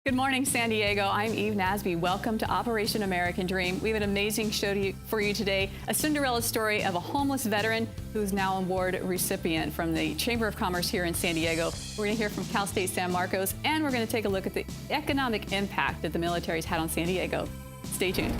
Good morning, San Diego. I'm Eve Nasby. Welcome to Operation American Dream. We have an amazing show for you today, a Cinderella story of a homeless veteran who's now an award recipient from the Chamber of Commerce here in San Diego. We're going to hear from Cal State San Marcos, and we're going to take a look at the economic impact that the military's had on San Diego. Stay tuned.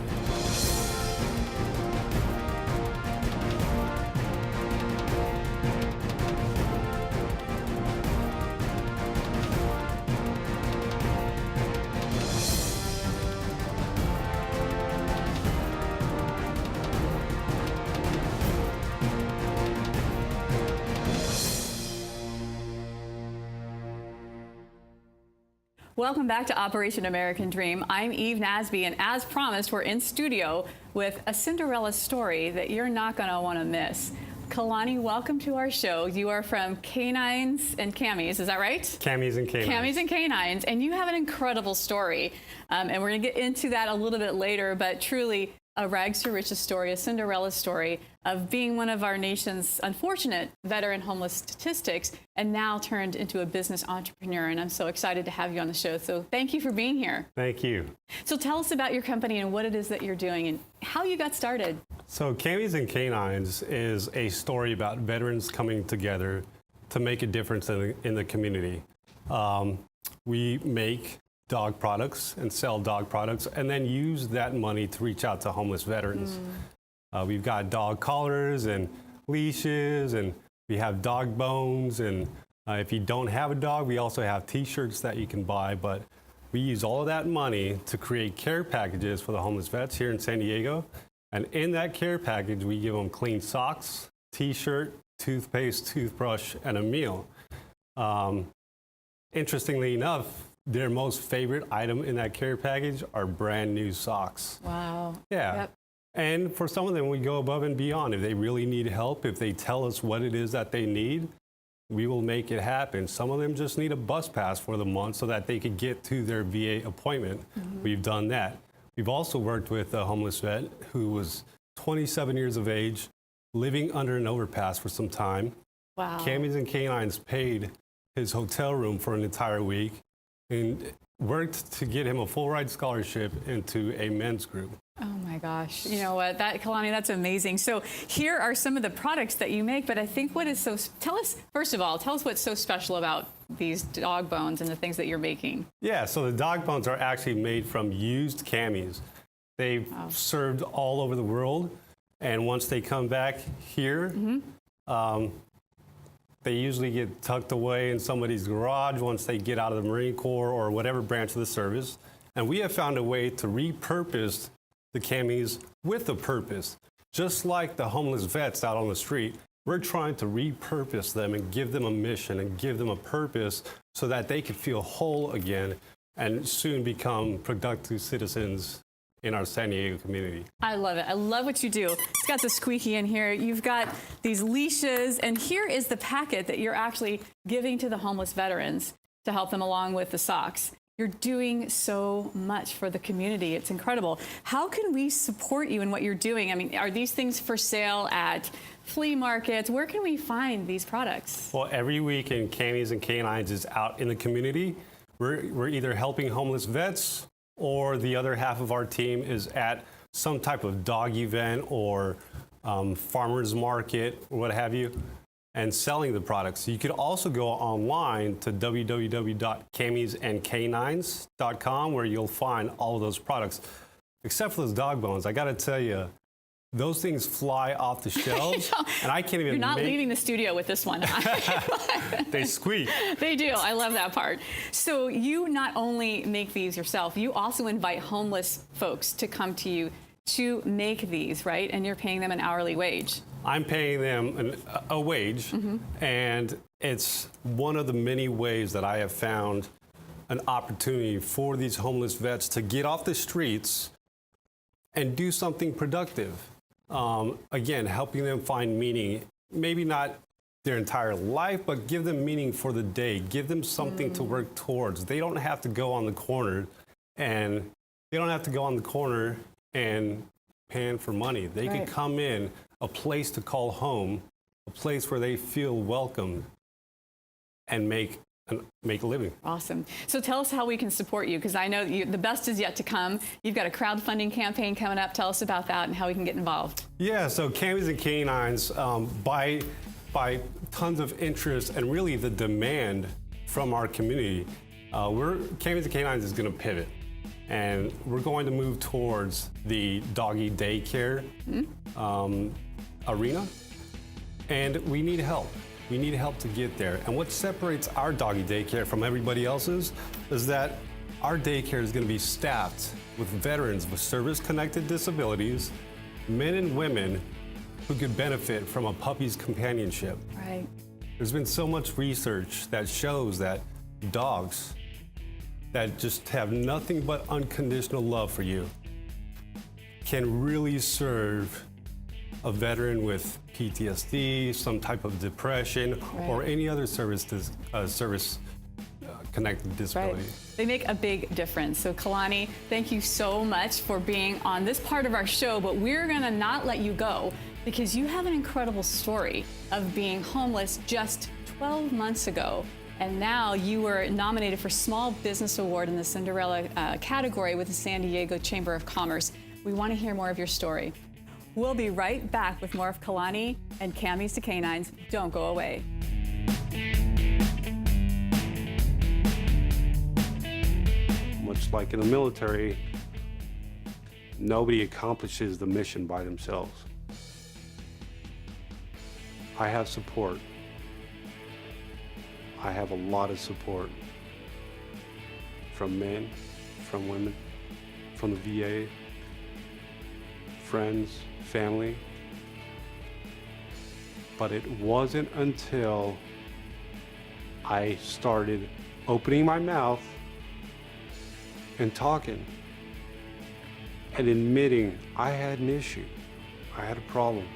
Welcome back to Operation American Dream. I'm Eve Nasby, and as promised, we're in studio with a Cinderella story that you're not going to want to miss. Kalani, welcome to our show. You are from Canines and Cammies, is that right? Cammies and Canines. Cammies and Canines, and you have an incredible story. And we're going to get into that a little bit later, but truly a rags to riches story, a Cinderella story of being one of our nation's unfortunate veteran homeless statistics and now turned into a business entrepreneur. And I'm so excited to have you on the show. So thank you for being here. Thank you. So tell us about your company and what it is that you're doing and how you got started. So Cammies and Canines is a story about veterans coming together to make a difference in the community. We make dog products and sell dog products and then use that money to reach out to homeless veterans. We've got dog collars and leashes, and we have dog bones, and if you don't have a dog, we also have t-shirts that you can buy, but we use all of that money to create care packages for the homeless vets here in San Diego. And in that care package, we give them clean socks, t-shirt, toothpaste, toothbrush, and a meal. Interestingly enough, their most favorite item in that care package are brand new socks. Wow. Yeah. Yep. And for some of them, we go above and beyond. If they really need help, if they tell us what it is that they need, we will make it happen. Some of them just need a bus pass for the month so that they could get to their VA appointment. We've done that. We've also worked with a homeless vet who was 27 years of age, living under an overpass for some time. Wow. Cammies and Canines paid his hotel room for an entire week and worked to get him a full ride scholarship into a men's group. Oh my gosh. You know what, Kalani, that's amazing. So here are some of the products that you make, but I think what is so, first of all, tell us what's so special about these dog bones and the things that you're making. Yeah, so the dog bones are actually made from used Cammies. They've served all over the world, and once they come back here, they usually get tucked away in somebody's garage once they get out of the Marine Corps or whatever branch of the service. And we have found a way to repurpose the Cammies with a purpose. Just like the homeless vets out on the street, we're trying to repurpose them and give them a mission and give them a purpose so that they can feel whole again and soon become productive citizens in our San Diego community. I love it. I love what you do. It's got the squeaky in here. You've got these leashes, and here is the packet that you're actually giving to the homeless veterans to help them along with the socks. You're doing so much for the community. It's incredible. How can we support you in what you're doing? I mean, are these things for sale at flea markets? Where can we find these products? Well, every week in Cammies and Canines is out in the community. We're either helping homeless vets, or the other half of our team is at some type of dog event or farmer's market or what have you, and selling the products. You could also go online to www.cammiesandcanines.com where you'll find all of those products, except for those dog bones. I gotta tell you, those things fly off the shelves, and I can't even. You're not leaving the studio with this one. They squeak. They do. I love that part. So you not only make these yourself, you also invite homeless folks to come to you to make these, right? And you're paying them an hourly wage. I'm paying them a wage, and it's one of the many ways that I have found an opportunity for these homeless vets to get off the streets and do something productive. Again, helping them find meaning, maybe not their entire life, but give them meaning for the day, give them something to work towards. They don't have to go on the corner and pan for money. They can come in, a place to call home, a place where they feel welcome, and make and make a living. Awesome. So tell us how we can support you, because I know the best is yet to come. You've got a crowdfunding campaign coming up. Tell us about that and how we can get involved. Yeah, so Cammies and Canines, by tons of interest and really the demand from our community, Cammies and Canines is going to pivot. And we're going to move towards the doggy daycare arena. And we need help. We need help to get there. And what separates our doggy daycare from everybody else's is that our daycare is going to be staffed with veterans with service-connected disabilities, men and women who could benefit from a puppy's companionship. Right. There's been so much research that shows that dogs that just have nothing but unconditional love for you can really serve a veteran with PTSD, some type of depression, or any other service-connected disability. Right. They make a big difference. So Kalani, thank you so much for being on this part of our show, but we're gonna not let you go because you have an incredible story of being homeless just 12 months ago. And now you were nominated for Small Business Award in the Cinderella category with the San Diego Chamber of Commerce. We want to hear more of your story. We'll be right back with more of Kalani and Cammies to Canines. Don't go away. Much like in the military, nobody accomplishes the mission by themselves. I have support. I have a lot of support from men, from women, from the VA, friends, family. But it wasn't until I started opening my mouth and talking and admitting I had an issue, I had a problem,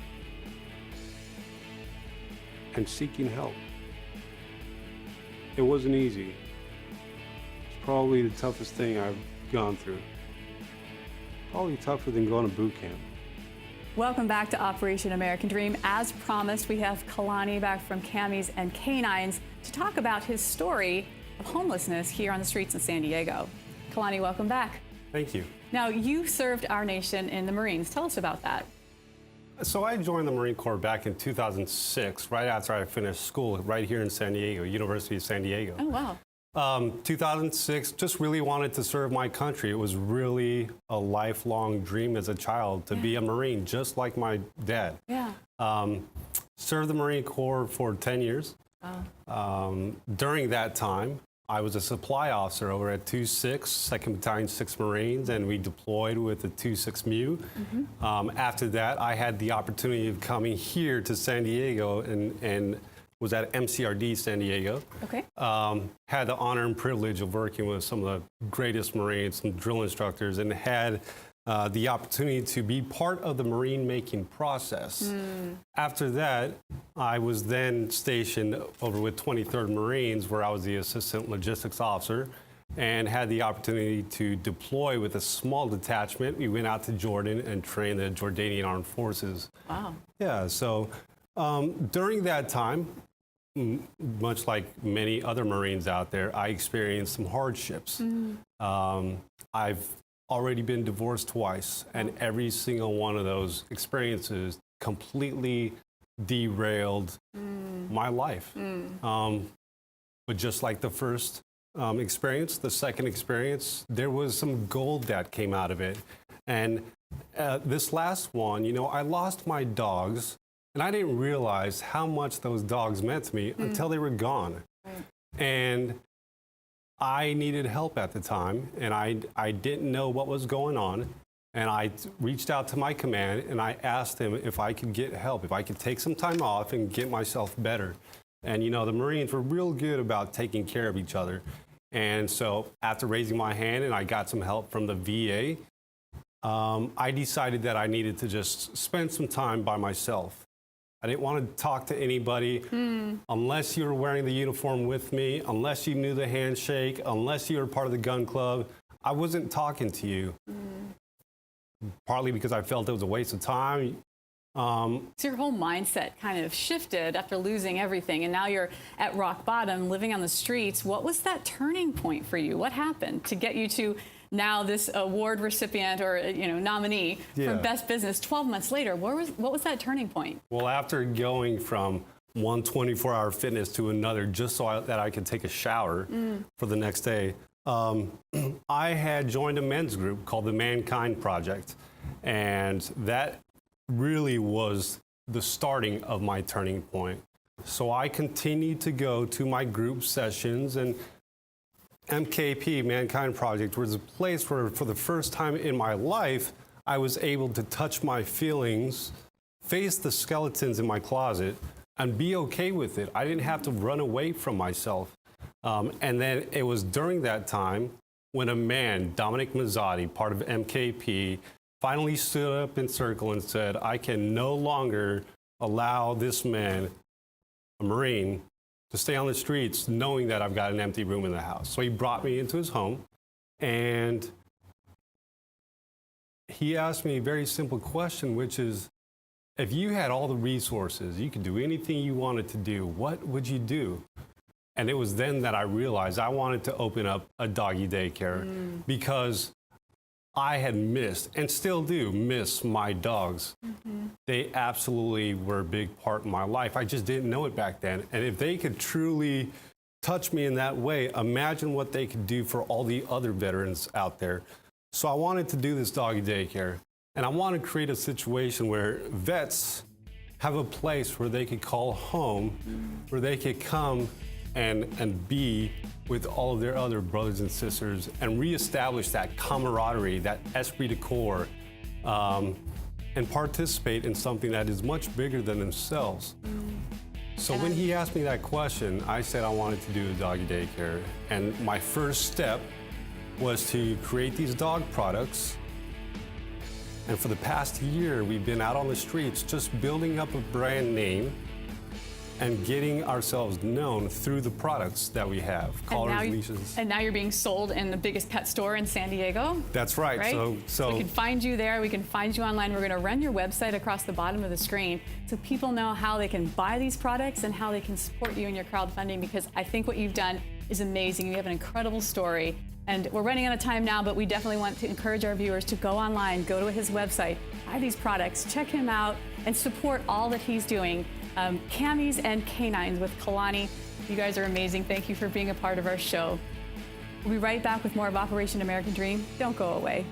and seeking help. It wasn't easy. It's probably the toughest thing I've gone through. Probably tougher than going to boot camp. Welcome back to Operation American Dream. As promised, we have Kalani back from Cammies and Canines to talk about his story of homelessness here on the streets of San Diego. Kalani, welcome back. Thank you. Now, you served our nation in the Marines. Tell us about that. So I joined the Marine Corps back in 2006, right after I finished school, right here in San Diego, University of San Diego. Oh, wow. 2006, just really wanted to serve my country. It was really a lifelong dream as a child to be a Marine, just like my dad. Yeah. Served the Marine Corps for 10 years. During that time, I was a supply officer over at 2-6, 2nd Battalion, 6th Marines, and we deployed with the 2-6 MEU. After that, I had the opportunity of coming here to San Diego and was at MCRD San Diego. Okay. Had the honor and privilege of working with some of the greatest Marines, some drill instructors, and had the opportunity to be part of the Marine making process. After that, I was then stationed over with 23rd Marines, where I was the assistant logistics officer, and had the opportunity to deploy with a small detachment. We went out to Jordan and trained the Jordanian Armed Forces. Wow. Yeah, so during that time, much like many other Marines out there, I experienced some hardships. I've already been divorced twice, and every single one of those experiences completely derailed my life. But just like the first experience, the second experience, there was some gold that came out of it. And this last one, you know, I lost my dogs, and I didn't realize how much those dogs meant to me until they were gone. Right. And I needed help at the time, and I didn't know what was going on. And I reached out to my command, and I asked him if I could get help, if I could take some time off and get myself better. And, you know, the Marines were real good about taking care of each other. And so after raising my hand and I got some help from the VA, I decided that I needed to just spend some time by myself. I didn't want to talk to anybody unless you were wearing the uniform with me, unless you knew the handshake, unless you were part of the gun club. I wasn't talking to you. Partly because I felt it was a waste of time. So your whole mindset kind of shifted after losing everything, and now you're at rock bottom, living on the streets. What was that turning point for you? What happened to get you to now this award recipient or nominee for Best Business 12 months later? What was that turning point? Well, after going from one 24-hour fitness to another just so that I could take a shower for the next day, I had joined a men's group called the Mankind Project, and that really was the starting of my turning point. So I continued to go to my group sessions, and MKP, Mankind Project, was a place where for the first time in my life, I was able to touch my feelings, face the skeletons in my closet, and be okay with it. I didn't have to run away from myself. And then it was during that time when a man, Dominic Mazzotti, part of MKP, finally stood up in circle and said, I can no longer allow this man, a Marine, to stay on the streets knowing that I've got an empty room in the house. So he brought me into his home, and he asked me a very simple question, which is, if you had all the resources, you could do anything you wanted to do, what would you do? And it was then that I realized I wanted to open up a doggy daycare because I had missed, and still do miss, my dogs. They absolutely were a big part of my life. I just didn't know it back then. And if they could truly touch me in that way, imagine what they could do for all the other veterans out there. So I wanted to do this doggy daycare, and I want to create a situation where vets have a place where they could call home, where they could come and be with all of their other brothers and sisters and reestablish that camaraderie, that esprit de corps, and participate in something that is much bigger than themselves. So when he asked me that question, I said I wanted to do a doggy daycare. And my first step was to create these dog products. And for the past year, we've been out on the streets just building up a brand name and getting ourselves known through the products that we have, collars, leashes. And now you're being sold in the biggest pet store in San Diego. That's right. So we can find you there. We can find you online. We're going to run your website across the bottom of the screen so people know how they can buy these products and how they can support you in your crowdfunding, because I think what you've done is amazing. You have an incredible story. And we're running out of time now, but we definitely want to encourage our viewers to go online, go to his website, buy these products, check him out, and support all that he's doing. Cammies and Canines with Kalani. You guys are amazing. Thank you for being a part of our show. We'll be right back with more of Operation American Dream. Don't go away.